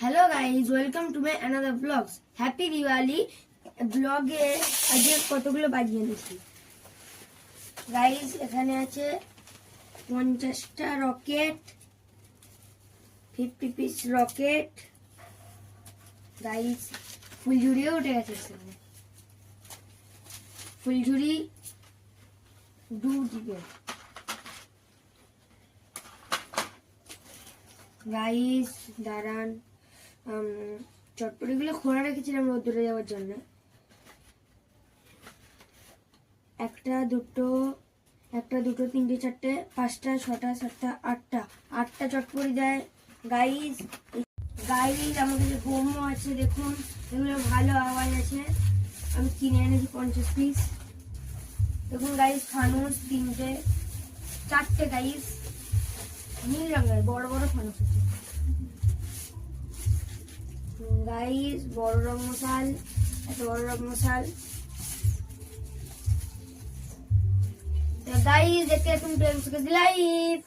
Hello guys, welcome to my another blogs. Happy Diwali. ব্লগে আজকে কতগুলো বাজিয়ে এনেছি গাইজ। এখানে আছে 50টা রকেট, 50 পিস রকেট গাইজ। ফুলঝুরিও উঠে গেছে সেখানে, ফুলঝুরি দুদিকে গাইজ। দাঁড়ান, চটপটিগুলো খোলা রেখেছিলাম রোদ্দুরে যাওয়ার জন্য। একটা দুটো তিনটে চারটে পাঁচটা ছটা সাতটা আটটা চটপটি দেয় গাইজ। আমার কাছে বোমও আছে, দেখুন এগুলো ভালো আওয়াজ আছে। আমি কিনে এনেছি 50 পিস। দেখুন গাইজ, ফানুস চারটে গাইজ, নীল রঙের বড় বড় ফানুস আছে গাইস। বড় রং মশাল, এত বড় রং মশাল গাইস। দেখতে তুমি লাইভ